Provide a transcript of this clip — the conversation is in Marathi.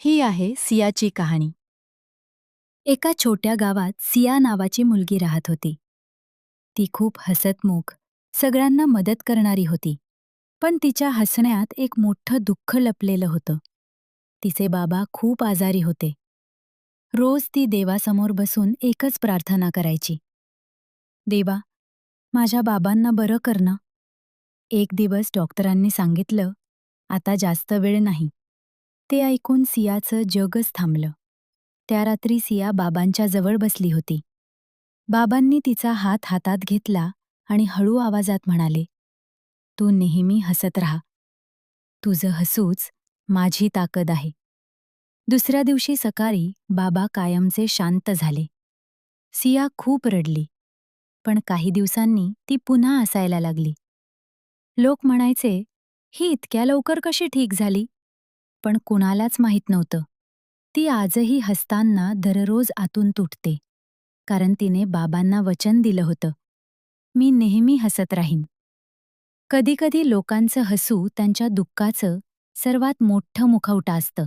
ही आहे सियाची कहाणी. एका छोट्या गावात सिया नावाची मुलगी राहत होती. ती खूप हसतमुख, सगळ्यांना मदत करणारी होती. पण तिच्या हसण्यात एक मोठं दुःख लपलेलं होतं. तिचे बाबा खूप आजारी होते. रोज ती देवासमोर बसून एकच प्रार्थना करायची. देवा, माझ्या बाबांना बरं कर ना. एक दिवस डॉक्टरांनी सांगितलं, आता जास्त वेळ नाही. ते ऐकून सियाचं जगच थांबलं. त्या रात्री सिया बाबांच्या जवळ बसली होती. बाबांनी तिचा हात हातात घेतला आणि हळू आवाजात म्हणाले, तू नेहमी हसत राहा. तुझं हसूच माझी ताकद आहे. दुसऱ्या दिवशी सकाळी बाबा कायमचे शांत झाले. सिया खूप रडली. पण काही दिवसांनी ती पुन्हा हसायला लागली. लोक म्हणायचे, ही इतक्या लवकर कशी ठीक झाली? पण कुणालाच माहीत नव्हतं. ती आजही हसताना दररोज आतून तुटते. कारण तिने बाबांना वचन दिलं होतं, मी नेहमी हसत राहीन. कधीकधी लोकांचं हसू त्यांच्या दुःखाचं सर्वात मोठं मुखवटा असतं.